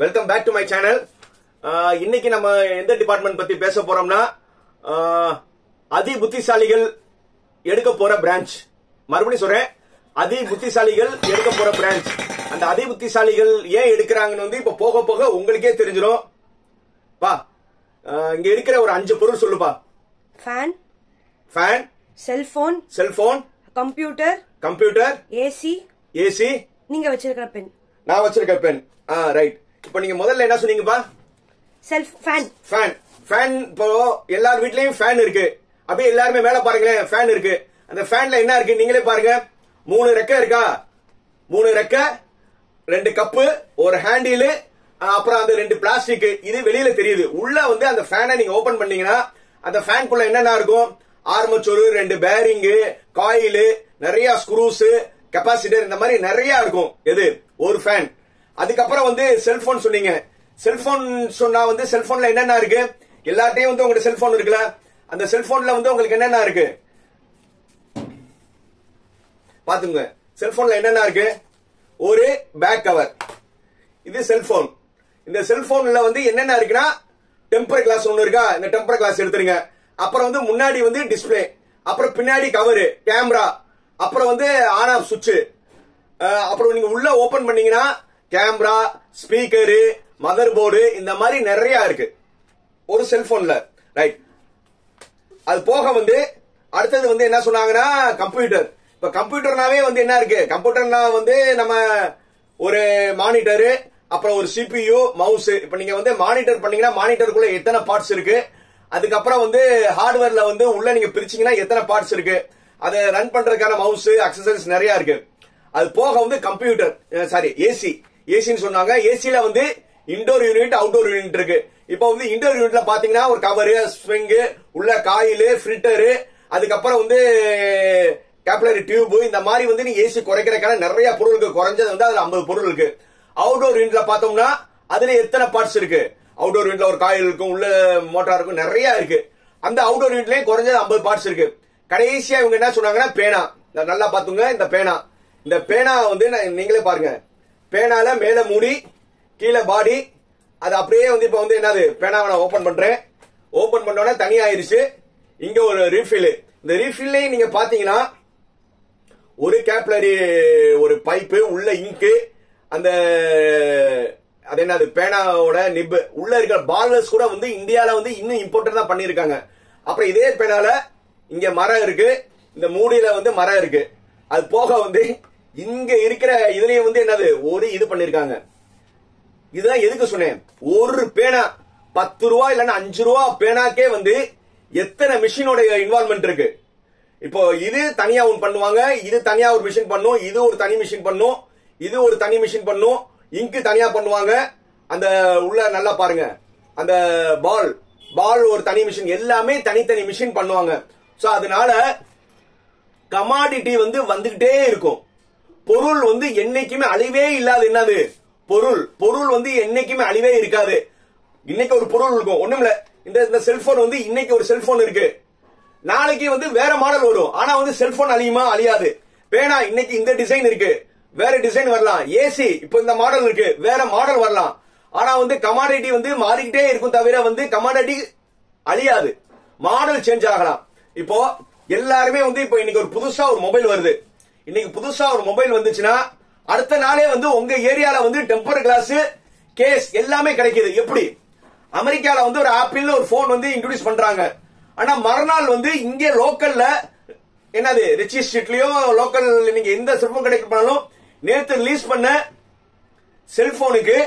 Welcome back to my channel. இன்னைக்கு நம்ம எந்த டிபார்ட்மெண்ட் பத்தி பேச போறோம்னா அதி புத்திசாலிகள் எடுக்க போற பிரான்ச். மறுபடியும் சொல்றேன், அதி புத்திசாலிகள் எடுக்க போற பிரான்ச். அந்த அதி புத்திசாலிகள் ஏன் எடுக்கிறாங்கன்னு வந்து இப்ப போக போக உங்களுக்கே தெரிஞ்சிடும். பா, இங்க இருக்கிற ஒரு 5 பொருள் சொல்லுப்பா. ஃபேன், செல்போன், கம்ப்யூட்டர், ஏசி, நீங்க வச்சிருக்கிற பென், நான் வச்சிருக்க பென். ரைட். இப்ப நீங்க முதல்ல என்ன சொன்னீங்கப்பா? ஃபேன். இப்போ எல்லார் வீட்லயும் ஃபேன் இருக்கு. அப்படியே எல்லாருமே மேல பாருங்களேன், ஃபேன் இருக்கு. அந்த ஃபேன்ல என்ன இருக்கு நீங்களே பாருங்க. 3 ரெக்கை இருக்கா? 3 ரெக்கை, 2 கப்பு, ஒரு ஹேண்டில், அப்புறம் அந்த 2 பிளாஸ்டிக். இது வெளியில தெரியுது. உள்ள வந்து அந்த ஃபேனை நீங்க ஓபன் பண்ணீங்கன்னா அந்த ஃபேனுக்குள்ள என்னென்ன இருக்கும்? ஆர்மச்சூர், 2 பேரிங், காயில், நிறைய ஸ்க்ரூஸ், கெப்பாசிட்டர், இந்த மாதிரி நிறைய இருக்கும். எது? ஒரு ஃபேன். அதுக்கப்புறம் வந்து செல்போன் சொன்னீங்க. செல்போன் சொன்னா வந்து செல்போன்ல என்னென்ன இருக்கு? எல்லார்ட்டையும் வந்து உங்க செல்போன் இருக்குல்ல, அந்த செல்போன்ல வந்து உங்களுக்கு என்னென்ன இருக்கு பாத்துங்க. செல்போன்ல என்னென்ன இருக்கு? ஒரு பேக் கவர். இது செல்போன். இந்த செல்போன்ல வந்து என்னென்ன இருக்குன்னா டெம்பர் கிளாஸ் ஒன்னு இருக்கா? இந்த டெம்பர் கிளாஸ் எடுத்துருங்க. அப்புறம் வந்து முன்னாடி வந்து டிஸ்பிளே, அப்புறம் பின்னாடி கவரு, கேமரா, அப்புறம் வந்து ஆன் ஆஃப் சுவிட்ச், அப்புறம் நீங்க உள்ள ஓபன் பண்ணீங்கன்னா கேமரா, ஸ்பீக்கரு, மதர் போர்டு, இந்த மாதிரி நிறைய இருக்கு ஒரு செல்போன்ல. ரைட். அது போக வந்து அடுத்தது வந்து என்ன சொன்னாங்கன்னா கம்ப்யூட்டர். இப்ப கம்ப்யூட்டர்னாவே வந்து என்ன இருக்கு? கம்ப்யூட்டர்னா வந்து நம்ம ஒரு மானிட்டரு, அப்புறம் ஒரு சிபியு, மவுஸ். இப்ப நீங்க வந்து மானிட்டர் பண்ணீங்கன்னா மானிட்டருக்குள்ள எத்தனை பார்ட்ஸ் இருக்கு, அதுக்கப்புறம் வந்து ஹார்ட்வேர்ல வந்து உள்ள நீங்க பிரிச்சீங்கன்னா எத்தனை பார்ட்ஸ் இருக்கு, அதை ரன் பண்றதுக்கான மவுஸ், அக்சசரிஸ் நிறைய இருக்கு. அது போக வந்து கம்ப்யூட்டர், ஏசின்னு சொன்னாங்க. ஏசில வந்து இன்டோர் யூனிட், அவுட்டோர் யூனிட் இருக்கு. இப்ப வந்து இன்டோர் யூனிட்ல பாத்தீங்கன்னா ஒரு கவரு, ஸ்ப்ரிங், உள்ள காயில், ஃபில்டரு, அதுக்கப்புறம் வந்து கேப்லரி டியூப், இந்த மாதிரி வந்து நீங்க ஏசி குறைக்கிறதுக்கான நிறைய பொருள் இருக்கு. குறைஞ்சது வந்து அதுல 50 பொருள் இருக்கு. அவுட்டோர் யூனிட்ல பார்த்தோம்னா அதுல எத்தனை பார்ட்ஸ் இருக்கு? அவுட்டோர் யூனிட்ல ஒரு காயில் இருக்கும், உள்ள மோட்டார் இருக்கும், நிறைய இருக்கு. அந்த அவுட்டோர் யூனிட்லயும் குறைஞ்சது 50 பார்ட்ஸ் இருக்கு. கடைசியா இவங்க என்ன சொன்னாங்கன்னா பேனா. நல்லா பாத்துங்க. இந்த பேனா வந்து நீங்களே பாருங்க. பேனால மேல மூடி, கீழே பாடி, அது அப்படியே வந்து இப்ப வந்து என்னது பேனாவை நான் ஓபன் பண்றேன். ஓபன் பண்ணோட தனி ஆயிருச்சு. இங்க ஒரு ரீஃபில். இந்த ரீஃபில்லையும் நீங்க பாத்தீங்கன்னா ஒரு கேப்லரி, ஒரு பைப்பு, உள்ள இங்கு, அந்த அது என்னது பேனாவோட நிப், உள்ள இருக்கிற பால்ஸ் கூட வந்து இந்தியால வந்து இன்னும் இம்போர்ட் தான் பண்ணிருக்காங்க. அப்புறம் இதே பேனால இங்க மரம் இருக்கு, இந்த மூடியில வந்து மரம் இருக்கு. அது போக வந்து இங்க இருக்கிற இதுலயும் வந்து என்னது ஒரு இது பண்ணிருக்காங்க. இதுதான் எதுக்கு சொன்னேன், ஒரு பேனா 10 ரூபா இல்லன்னா 5 ரூபா பேனாக்கே வந்து எத்தனை மிஷினோட இன்வால்வ்மெண்ட் இருக்கு. இப்போ இது தனியா ஒன்று பண்ணுவாங்க, இது தனியா ஒரு மிஷின் பண்ணும், இது ஒரு தனி மிஷின் பண்ணும், இது ஒரு தனி மிஷின் பண்ணும், இங்கு தனியா பண்ணுவாங்க. அந்த உள்ள நல்லா பாருங்க, அந்த பால் ஒரு தனி மிஷின், எல்லாமே தனித்தனி மிஷின் பண்ணுவாங்க. சோ அதனால கமாடிட்டி வந்து வந்துகிட்டே இருக்கும். பொருள் வந்து என்னைக்குமே அழிவே இல்லாது. என்னது பொருள் வந்து என்னைக்குமே அழிவே இருக்காது. இன்னைக்கு ஒரு பொருள் இருக்கும், ஒண்ணுமில்ல. இந்த செல்போன் வந்து இன்னைக்கு ஒரு செல்போன் இருக்கு, நாளைக்கு வந்து வேற மாடல் வரும். ஆனா வந்து செல்போன் அழியுமா? அழியாது. பேனா இன்னைக்கு இந்த டிசைன் இருக்கு, வேற டிசைன் வரலாம். ஏசி இப்ப இந்த மாடல் இருக்கு, வேற மாடல் வரலாம். ஆனா வந்து கமாடிட்டி வந்து மாறிக்கிட்டே இருக்கும், தவிர வந்து கமாடிட்டி அழியாது. மாடல் சேஞ்ச் ஆகலாம். இப்போ எல்லாருமே வந்து இப்போ இன்னைக்கு ஒரு புதுசா ஒரு மொபைல் வருது. இன்னைக்கு புதுசா ஒரு மொபைல் வந்துச்சுன்னா அடுத்த நாளே வந்து உங்க ஏரியால வந்து டெம்பர் கிளாஸ், கேஸ் எல்லாமே கிடைக்குது. எப்படி? அமெரிக்கால வந்து ஒரு ஆப்பிள் ஒரு போன் வந்து இன்ட்ரோடியூஸ் பண்றாங்க. ஆனா மறுநாள் வந்து இங்க லோக்கல்ல என்னது ரிச்சி ஸ்ட்ரீட்லயும் லோக்கல் நீங்க எந்த செல்போன் கிடைக்க போனாலும் நேத்து ரிலீஸ் பண்ண செல்போனுக்கு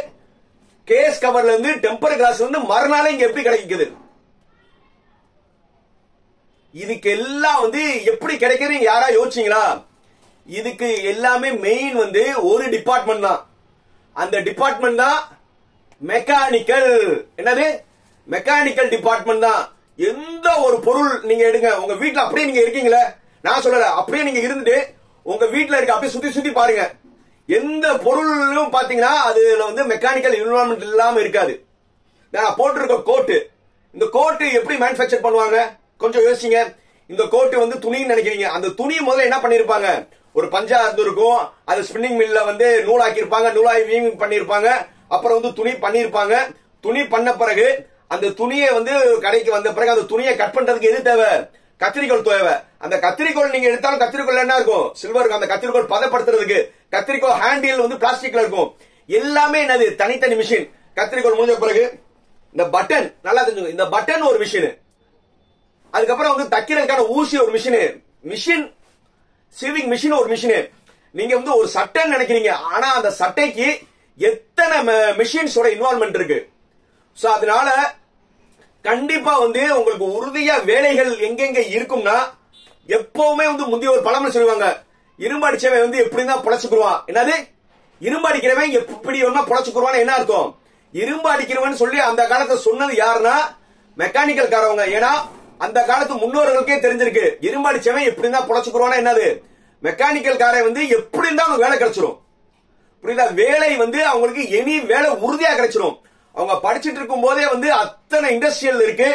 கேஸ் கவர்ல இருந்து டெம்பர் கிளாஸ் வந்து மறுநாளே இங்க எப்படி கிடைக்குது? இதுக்கு எல்லாம் வந்து எப்படி கிடைக்குது யாரா யோசிச்சீங்களா? இதுக்கு எல்லாமே மெயின் வந்து ஒரு டிபார்ட்மெண்ட் தான். அந்த டிபார்ட்மெண்ட் தான் மெக்கானிக்கல். என்னது? மெக்கானிக்கல் டிபார்ட்மெண்ட் தான். எந்த ஒரு பொருள் நீங்க எடுங்க, உங்க வீட்டுல அப்படியே நீங்க இருக்கீங்களே, நான் சொல்லல, அப்படியே நீங்க இருந்துட்டு உங்க வீட்டுல இருக்க அப்படியே சுத்தி பாருங்க. எந்த பொருளும் பாத்தீங்கன்னா அதுல வந்து மெக்கானிக்கல் இன்வால்வ்மெண்ட் இல்லாம இருக்காது. நான் போட்டிருக்க கோட்டு, இந்த கோட்டு எப்படி மேனுஃபேக்சர் பண்ணுவாங்க கொஞ்சம் யோசிங்க. இந்த கோட்டு வந்து துணின்னு நினைக்கிறீங்க, அந்த துணி முதல்ல என்ன பண்ணிருப்பாங்க? ஒரு பஞ்சா இருந்திருக்கும், அது ஸ்பின்னிங் மில்ல வந்து நூலாக்கி இருப்பாங்க, நூலாய் வீவிங் பண்ணிருப்பாங்க. அப்புறம் வந்து துணி பண்ணிருப்பாங்க. துணி பண்ண பிறகு அந்த துணியை வந்து கடைக்கு வந்த பிறகு அந்த துணியை கட் பண்றதுக்கு எது தேவை? கத்திரிக்கோள் தேவை. அந்த கத்திரிக்கோள் நீங்க எடுத்தாலும் கத்திரிக்கோள் என்ன இருக்கும்? சில்வர் இருக்கும். அந்த கத்திரிக்கோள் பதப்படுத்துறதுக்கு கத்திரிக்கோள் ஹேண்டில் வந்து பிளாஸ்டிக்ல இருக்கும். எல்லாமே என்னது? தனித்தனி மிஷின். கத்திரிக்கோள் முடிஞ்ச பிறகு இந்த பட்டன் நல்லா தெரிஞ்சுங்க. இந்த பட்டன் ஒரு மிஷின். அதுக்கப்புறம் வந்து தைக்கிறதுக்கான ஊசி ஒரு மிஷின் சிவிங் மிஷின் ஒரு மிஷின். நீங்க வந்து ஒரு சட்டை நினைக்கிறீங்க, ஆனா அந்த சட்டைக்கு எத்தனை மிஷின்ஸோட இன்வால்வ்மெண்ட் இருக்கு. சோ அதனால கண்டிப்பா வந்து உங்களுக்கு உறுதியா வேலைகள் எங்கெங்க இருக்கும்னா, எப்பவுமே வந்து முந்தைய ஒரு பழமொழி சொல்லுவாங்க, இரும்பு அடிச்சவன் வந்து எப்படிதான் பொழைச்சுக்குருவான். என்னது? இரும்பு அடிக்கிறவன் எப்படி வேணா பொழைச்சுக்குருவான்னு என்ன அர்த்தம்? இரும்பு அடிக்கிறவன் சொல்லி அந்த காலத்தை சொன்னது யாருன்னா மெக்கானிக்கல் காரவங்க. ஏன்னா அந்த காலத்து முன்னோர்களுக்கே தெரிஞ்சிருக்கு இரும்பு அடிச்சவன் எப்படிதான் பொழைச்சுக்குருவானா என்னது? மெக்கானிக்கல் காரை வந்து எப்படி இருந்தா அவங்க வேலை கிடைச்சிரும். புரியுதா? வேலை வந்து அவங்களுக்கு எனி வேலை உறுதியா கிடைச்சிரும். அவங்க படிச்சுட்டு இருக்கும் போதே வந்து அத்தனை இண்டஸ்ட்ரியல் இருக்கு,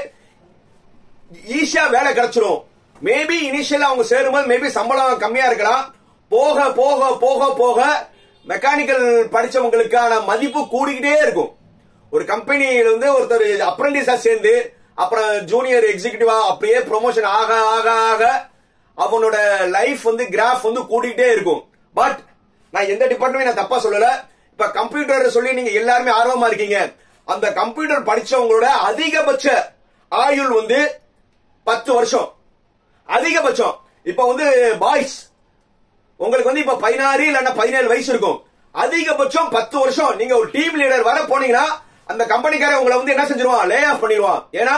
ஈஸியா வேலை கிடைச்சிரும். மேபி இனிஷியலா அவங்க சேரும்போது மேபி சம்பளம் கம்மியா இருக்கலாம். போக போக போக போக மெக்கானிக்கல் படிச்சவங்களுக்கான மதிப்பு கூடிக்கிட்டே இருக்கும். ஒரு கம்பெனியில வந்து ஒருத்தர் அப்ரெண்டிஸா சேர்ந்து அப்புறம் ஜூனியர் எக்ஸிகியூட்டிவா அப்படியே ப்ரொமோஷன் ஆக ஆக ஆக அவனோட லைஃப் வந்து கிராஃப் வந்து கூடிக்கிட்டே இருக்கும். பட் நான் எந்த டிபார்ட்மெண்ட் நான் தப்பா சொல்லல. இப்ப கம்ப்யூட்டர் சொல்லி நீங்க எல்லாருமே ஆர்வமா இருக்கீங்க. அந்த கம்ப்யூட்டர் படிச்சவங்களோட அதிகபட்ச ஆயுள் வந்து 10 வருஷம் அதிகபட்சம். இப்ப வந்து பாய்ஸ் உங்களுக்கு வந்து இப்ப 16 இல்லன்னா 17 வயசு இருக்கும். அதிகபட்சம் 10 வருஷம். நீங்க ஒரு டீம் லீடர் வர போனீங்கன்னா அந்த கம்பெனிக்காரன் உங்களை வந்து என்ன செஞ்சிருவான்? லே ஆஃப் பண்ணிடுவான். ஏன்னா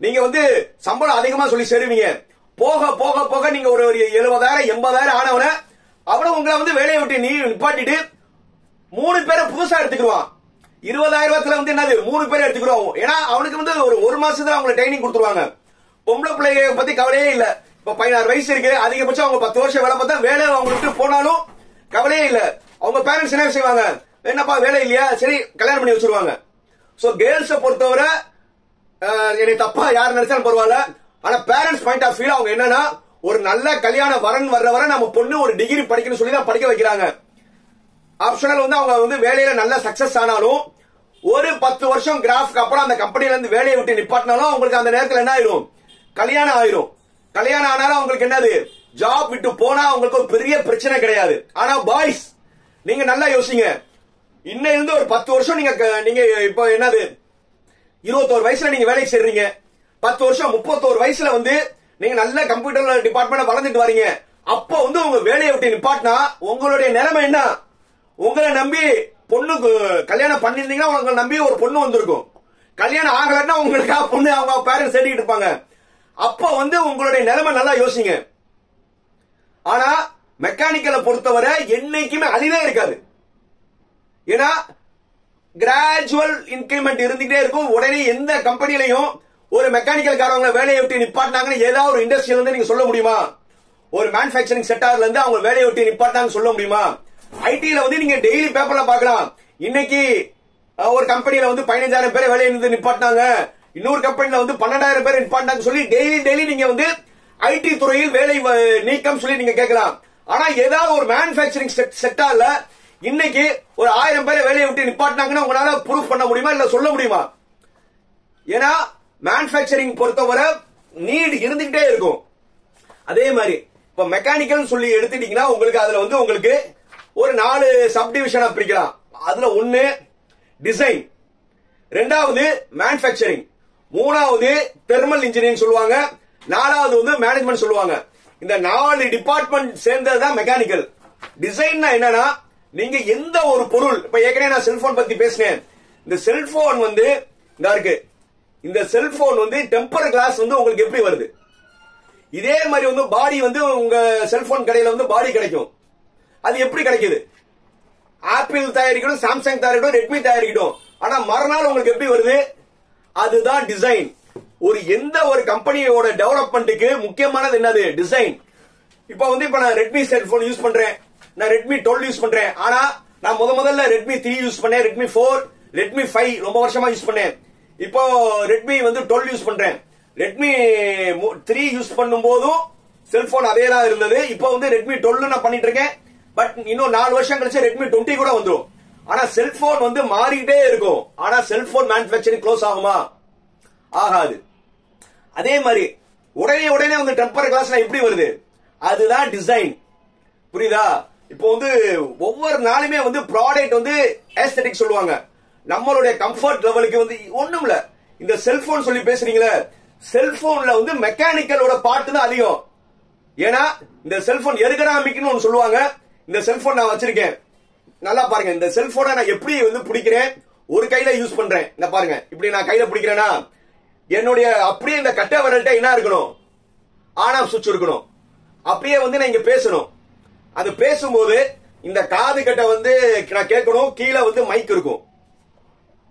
நீங்க வந்து சம்பளம் அதிகமா சொல்லி சேருவீங்க. போக போக போக நீங்க ஒரு 70,000 80,000 ஆனவன அவன உங்களை வந்து வேலையை விட்டு நிப்பாட்டிட்டு 3 பேரை புதுசா எடுத்துக்குவான். 20,000 வந்து என்னது? 3 பேரை எடுத்துக்கிறோம். ஏன்னா அவனுக்கு வந்து ஒரு மாசத்துல அவங்க ட்ரைனிங் கொடுத்துருவாங்க. பொம்பளை பிள்ளைய பத்தி கவலையே இல்ல. இப்ப 16 வயசு இருக்கு, அதிகபட்சம் அவங்க 10 வருஷம் வேலை பார்த்தா வேலை அவங்களுக்கு போனாலும் கவலையே இல்ல. அவங்க பேரண்ட்ஸ் என்ன செய்வாங்க? என்னப்பா வேலை இல்லையா, சரி கல்யாணம் பண்ணி வச்சிருவாங்க. சோ கேர்ள்ஸ பொறுத்தவரை என்னை தப்பா யார் நினைச்சாலும் பரவாயில்ல, ஆனா பேரண்ட்ஸ் பாயிண்ட் ஆஃப் வியூ அவங்க என்னன்னா ஒரு நல்ல கல்யாண வரன் வர்ற வர நம்ம பொண்ணு ஒரு டிகிரி படிக்கணும்னு சொல்லி தான் படிக்க வைக்கிறாங்க. ஆப்ஷனல் வந்து அவங்க வந்து வேலையில நல்ல சக்சஸ் ஆனாலும் ஒரு 10 வருஷம் கிராஃப்க்கு அப்புறம் அந்த கம்பெனில இருந்து வேலையை விட்டு நிப்பாட்டினாலும் அவங்களுக்கு அந்த நேரத்தில் என்ன ஆயிரும்? கல்யாணம் ஆயிரும். கல்யாணம் ஆனாலும் அவங்களுக்கு என்னது? ஜாப் விட்டு போனா அவங்களுக்கு ஒரு பெரிய பிரச்சனை கிடையாது. ஆனா பாய்ஸ் நீங்க நல்லா யோசிங்க. இன்னும் இருந்து ஒரு 10 வருஷம் நீங்க இப்ப என்னது 21 வயசுல நீங்க வேலைக்கு சேர்றீங்க. 10 வருஷம் 31 வயசுல வந்து நீங்க நல்ல கம்ப்யூட்டர் டிபார்ட்மெண்ட் வளர்ந்துட்டு வரீங்க. அப்ப வந்து உங்க வேலையை விட்டு நிப்பாட்டினா உங்களுடைய நிலைமை என்ன? உங்களை நம்பி பொண்ணு கல்யாணம் பண்ணிருந்தீங்கன்னா உங்களை நம்பி ஒரு பொண்ணு வந்திருக்கும். கல்யாணம் ஆகலன்னா உங்களுக்காக பொண்ணு அவங்க பேரண்ட்ஸ் தேடிட்டு இருப்பாங்க. அப்ப வந்து உங்களுடைய நிலைமை நல்லா யோசிங்க. ஆனா மெக்கானிக்கலை பொறுத்தவரை என்னைக்குமே அழிவே இருக்காது. ஏன்னா கிராஜுவல் இன்கிரிமெண்ட் இருந்துகிட்டே இருக்கும். உடனே எந்த கம்பெனிலையும் ஒரு மெக்கானிக்கல் காரவங்க வேலையை விட்டு நிப்பாட்டினாங்கன்னு ஏதாவது ஒரு இண்டஸ்ட்ரியில இருந்து நீங்க சொல்ல முடியுமா? ஒரு மேனுபேக்சரிங் செக்டார்ல இருந்து அவங்க வேலையை விட்டு நிப்பாட்டாங்க சொல்ல முடியுமா? ஐடில வந்து நீங்க டெய்லி பேப்பர்ல பாக்கலாம். இன்னைக்கு ஒரு கம்பெனில வந்து 15,000 பேர் வேலையை இருந்து நிப்பாட்டினாங்க, இன்னொரு கம்பெனில வந்து 12,000 பேர் நிப்பாட்டினாங்க சொல்லி டெய்லி நீங்க வந்து ஐடி துறையில் வேலை நீக்கம் சொல்லி நீங்க கேட்கலாம். ஆனா ஏதாவது ஒரு மேனுபேக்சரிங் செக்டார்ல இன்னைக்கு ஒரு 1000 பேரை வேலையை விட்டு நிப்பாட்டினாங்கன்னா உங்களால ப்ரூஃப் பண்ண முடியுமா? இல்ல சொல்ல முடியுமா? ஏன்னா மேனுபேக்சரிங் பொறுத்தவரை நீட் இருந்துகிட்டே இருக்கும். அதே மாதிரி இப்ப மெக்கானிக்கல் சொல்லி எடுத்துட்டீங்கன்னா உங்களுக்கு அதுல வந்து உங்களுக்கு ஒரு 4 சப்டிவிஷனா பிரிக்கலாம். அதுல ஒன்னு டிசைன், ரெண்டாவது மேனுபேக்சரிங், மூணாவது தெர்மல் இன்ஜினியரிங் சொல்லுவாங்க, நாலாவது வந்து மேனேஜ்மெண்ட் சொல்லுவாங்க. இந்த 4 டிபார்ட்மெண்ட் சேர்ந்ததுதான் மெக்கானிக்கல். டிசைன் என்னன்னா நீங்க எந்த ஒரு பொருள், இப்ப ஏற்கனவே நான் செல்போன் பத்தி பேசினேன். இந்த செல்போன் வந்து இந்த இருக்கு, இந்த செல்போன் வந்து டெம்பர் கிளாஸ் வந்து உங்களுக்கு எப்படி வருது? இதே மாதிரி வந்து பாடி வந்து உங்க செல்போன் கடையில வந்து பாடி கிடைக்கும். அது எப்படி கிடைக்குது? ஆப்பிள் தயாரிக்கணும், சாம்சங் தயாரிக்கணும், ரெட்மி தயாரிக்கணும். ஆனா மறுநாள் உங்களுக்கு எப்படி வருது? அதுதான் டிசைன். எந்த ஒரு கம்பெனியோட டெவலப்மெண்ட்டுக்கு முக்கியமானது என்னது? டிசைன். இப்ப நான் ரெட்மி செல்போன் யூஸ் பண்றேன், நான் ரெட்மி 12 யூஸ் பண்றேன். ஆனா நான் முதல்ல ரெட்மி 3 யூஸ் பண்ணேன், ரெட்மி 4, ரெட்மி 5 ரொம்ப வருஷமா யூஸ் பண்ணேன். இப்போ ரெட்மி வந்து 12 யூஸ் பண்றேன். ரெட்மி 3 யூஸ் பண்ணும் போதும் செல்போன் அதே தான் இருந்தது. இப்போ வந்து ரெட்மி 12 நான் பண்ணிட்டு இருக்கேன். பட் இன்னும் 4 வருஷம் கழிச்சு ரெட்மி 20 கூட வந்துடும். ஆனா செல்போன் வந்து மாறிட்டே இருக்கும். ஆனா செல்போன் மேனுபேக்சரிங் க்ளோஸ் ஆகுமா? ஆகாது. அதே மாதிரி உடனே வந்து டெம்பர் கிளாஸ்ல எப்படி வருது? அதுதான் டிசைன். புரியுதா? இப்போ வந்து ஒவ்வொரு நாளுமே வந்து ப்ராடக்ட் வந்து ஏஸ்தெட்டிக் சொல்லுவாங்க. நம்மளுடைய கம்ஃபர்ட் லெவலுக்கு வந்து ஒண்ணும் இல்ல. இந்த செல்போன் சொல்லி பேசுறீங்களே, செல்போன்ல வந்து மெக்கானிக்கலோட பார்ட் தான் அதிகம். ஏன்னா இந்த செல்போன் எர்கனாமிக்னு ஒன்னு சொல்லுவாங்க. இந்த செல்போன் நான் வச்சிருக்கேன், நல்லா பாருங்க. இந்த செல்போனை நான் எப்படி வந்து பிடிக்கிறேன், ஒரு கையில யூஸ் பண்றேன். இந்த பாருங்க, இப்படி நான் கையில பிடிக்கிறேன்னா என்னுடைய அப்படியே இந்த கட்டை விரல்ட்ட என்ன இருக்கணும்? ஆன் ஆஃப் சுவிட்ச் இருக்கணும். அப்படியே வந்து நான் இங்க பேசணும். அது பேசும்போது இந்த காது கட்டை வந்து நான் கேட்கணும், கீழே வந்து மைக் இருக்கும்.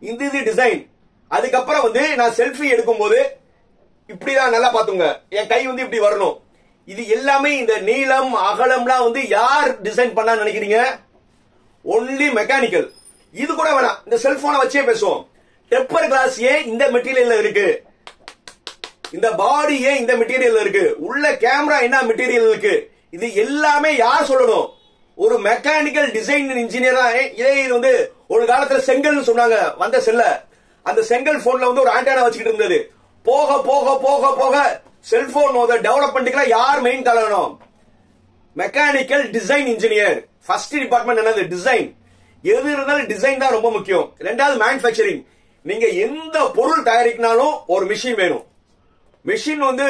இது டிசைன். அதுக்கப்புறம் வந்து நான் செல்ஃபி எடுக்கும்போது இப்படிதான், நல்லா பாத்துங்க, என் கை வந்து இப்படி வரணும். இது எல்லாமே இந்த நீளம் அகலம்லாம் வந்து யார் டிசைன் பண்ணான்னு நினைக்கிறீங்க? Only mechanical. இது கூட வேணாம், இந்த செல்போனை வச்சே பேசுவோம். டெம்பர் கிளாஸ் ஏன் இந்த மெட்டீரியல்ல இருக்கு? இந்த பாடி ஏன் இந்த மெட்டீரியல்ல இருக்கு? உள்ள கேமரா என்ன மெட்டீரியல் இருக்கு? இது எல்லாமே யார் சொல்லணும்? ஒரு மெக்கானிக்கல் டிசைன் இன்ஜினியர் தான். இதே இது வந்து ஒரு காலத்துல செங்கல் சொன்னாங்க வந்த செல்ல. அந்த செங்கல் போன்ல வந்து ஒரு ஆண்டனா வச்சுக்கிட்டு இருந்தது. போக போக போக போக செல்போன் டெவலப்மெண்ட்டுக்கு யார் மெயின் காரணம்? Mechanical design engineer. First department என்னது? டிசைன். எது இருந்தாலும் டிசைன் தான் ரொம்ப முக்கியம். ரெண்டாவது மேனுபேக்சரிங். நீங்க எந்த பொருள் தயாரிக்கனாலும் ஒரு மிஷின் வேணும். மிஷின் வந்து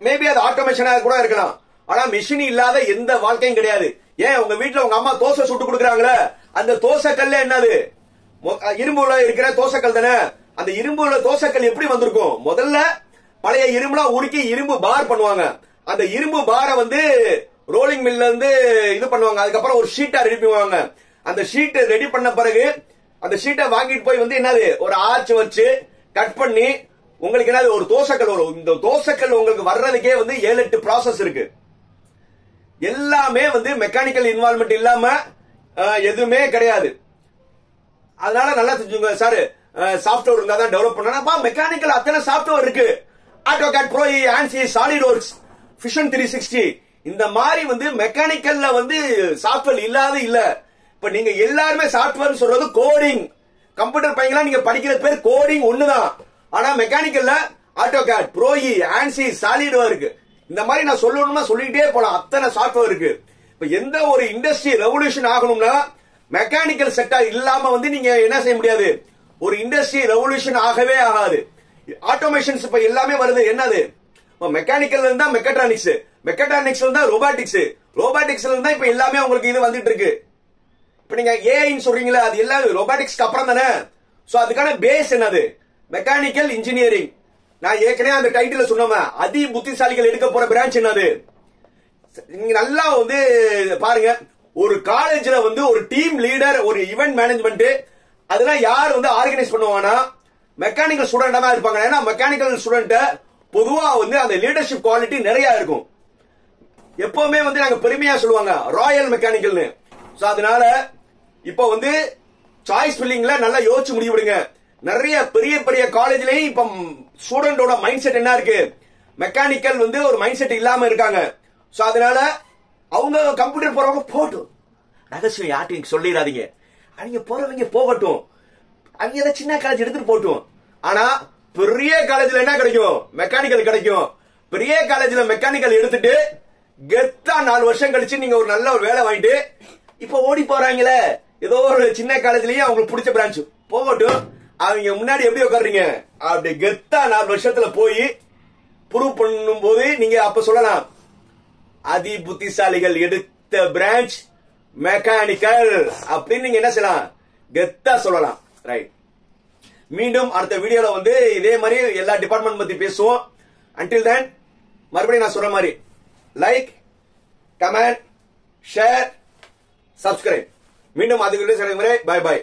மேபி அது ஆட்டோமேஷனா கூட இருக்கலாம். ஆனா மிஷின் இல்லாத எந்த வாழ்க்கையும் கிடையாது. ஏன் உங்க வீட்டுல உங்க அம்மா தோசை சுட்டு கொடுக்குறாங்களே, அந்த தோசை கல்ல என்னது? இரும்புல இருக்கிற தோசைக்கல் தானே. அந்த இரும்புல தோசைக்கல் எப்படி வந்திருக்கும்? முதல்ல பழைய இரும்புலாம் உருக்கி இரும்பு பார் பண்ணுவாங்க. அந்த இரும்பு பாரை வந்து ரோலிங் மில்ல இருந்து இது பண்ணுவாங்க. அதுக்கப்புறம் ஒரு ஷீட்டா ரெடி பண்ணுவாங்க. அந்த ஷீட் ரெடி பண்ண பிறகு அந்த ஷீட்டை வாங்கிட்டு போய் வந்து என்னது, ஒரு ஆர்ச் வச்சு கட் பண்ணி உங்களுக்கு என்னது ஒரு தோசைக்கல் வரும். இந்த தோசைக்கல் உங்களுக்கு வர்றதுக்கே வந்து 7-8 ப்ராசஸ் இருக்கு. எல்லாமே வந்து மெக்கானிக்கல் இன்வால்வ்மெண்ட் இல்லாம எதுவுமே கிடையாது. அதனால நல்லா தெரிஞ்சுங்க சார். சாஃப்ட்வேர் இருந்தா தான் டெவலப் பண்ணா. மெக்கானிக்கல் அத்தனை சாஃப்ட்வேர் இருக்கு. AutoCAD Pro, ANSYS, SolidWorks, Fusion 360. இந்த மாதிரி வந்து மெக்கானிக்கல்ல வந்து சாஃப்ட்வேர் இல்லாத இல்ல. இப்ப நீங்க எல்லாருமே சாஃப்ட்வேர் சொல்றது கோடிங். கம்ப்யூட்டர் பையங்களா நீங்க படிக்கிற பேர் கோடிங் ஒண்ணுதான். ஆனா மெக்கானிக்கல்ல AutoCAD Pro, ANSYS, SolidWorks, இந்த மாதிரி நான் சொல்லணும்னா சொல்லிட்டே போலாம். அத்தனை சாஃப்ட்வேர் இருக்கு. இப்ப எந்த ஒரு இண்டஸ்ட்ரி ரெவல்யூஷன் ஆகணும்னா மெக்கானிக்கல் செக்டார் இல்லாம வந்து நீங்க என்ன செய்ய முடியாது. ஒரு இண்டஸ்ட்ரி ரெவல்யூஷன் ஆகவே ஆகாது. ஆட்டோமேஷன்ஸ் இப்ப எல்லாமே வருது. என்னது? மெக்கானிக்கல் இருந்தா மெக்கட்ரானிக்ஸ், மெக்கட்ரானிக்ஸ் இருந்தா ரோபாட்டிக்ஸ், ரோபாட்டிக்ஸ்ல இருந்தா இப்ப எல்லாமே உங்களுக்கு இது வந்துட்டு இருக்கு. இப்ப நீங்க ஏஐன்னு சொல்றீங்களா, அது எல்லாம் ரோபாட்டிக்ஸ்க்கு அப்புறம் தானே. சோ அதுக்கான பேஸ் என்னது? Mechanical engineering. நான் ஏற்கனவே அந்த டைட்டில் சொன்னேன். அதி புத்திசாலிகள் எடுக்க போற பிரான்ச் என்னது? நீங்க நல்லா வந்து பாருங்க. ஒரு காலேஜ்ல வந்து ஒரு டீம் லீடர், ஒரு ஈவென்ட் மேனேஜ்மெண்ட், அதெல்லாம் யார் வந்து ஆர்கனைஸ் பண்ணுவாங்கன்னா மெக்கானிக்கல் ஸ்டூடெண்டா தான் இருப்பாங்க. ஏன்னா மெக்கானிக்கல் ஸ்டூடெண்ட் பொதுவா வந்து அந்த லீடர்ஷிப் குவாலிட்டி நிறைய இருக்கும். எப்பவுமே வந்து நாங்க பெருமையா சொல்லுவாங்க ராயல் மெக்கானிக்கல்னு. சோ அதனால இப்ப வந்து சாய்ஸ் ஃபில்லிங்ல நல்லா யோசிச்சு முடிவுடுங்க. நிறைய பெரிய பெரிய காலேஜ்லயும் இப்ப ஸ்டூடெண்டோட மைண்ட் செட் என்ன இருக்கு? மெக்கானிக்கல் வந்து ஒரு மைண்ட் செட் இல்லாம இருக்காங்க. சோ அதனால அவங்க கம்ப்யூட்டர் போறவங்க போட்டும், ரகசியம் யார்ட்டையும் சொல்லிடாதீங்க. அவங்க போறவங்க போகட்டும், அவங்க ஏதாவது சின்ன காலேஜ் எடுத்துட்டு போட்டும். ஆனா பெரிய காலேஜ்ல என்ன கிடைக்கும்? மெக்கானிக்கல் கிடைக்கும். பெரிய காலேஜ்ல மெக்கானிக்கல் எடுத்துட்டு கெத்தா 4 வருஷம் கழிச்சு நீங்க ஒரு நல்ல ஒரு வேலை வாங்கிட்டு இப்ப ஓடி போறாங்களே ஏதோ ஒரு சின்ன காலேஜ்லயே அவங்களுக்கு பிடிச்ச பிரான்ச் போகட்டும். அவங்க முன்னாடி எப்படி உட்காருறீங்க? அப்படி கெத்தா 4 வருஷத்துல போய் ப்ரூவ் பண்ணும் போது நீங்க அப்ப சொல்லலாம், அதி புத்திசாலிகள் எடுத்த பிரான்ச் மெக்கானிக்கல் அப்படின்னு நீங்க என்ன செய்யலாம்? கெத்தா சொல்லலாம். ரைட். மீண்டும் அடுத்த வீடியோல வந்து இதே மாதிரி எல்லா டிபார்ட்மெண்ட் பத்தி பேசுவோம். அன்டில் தென் மறுபடியும் நான் சொல்ற மாதிரி லைக், கமெண்ட், ஷேர், சப்ஸ்கிரைப். மீண்டும் அதுக்கு பை பாய்.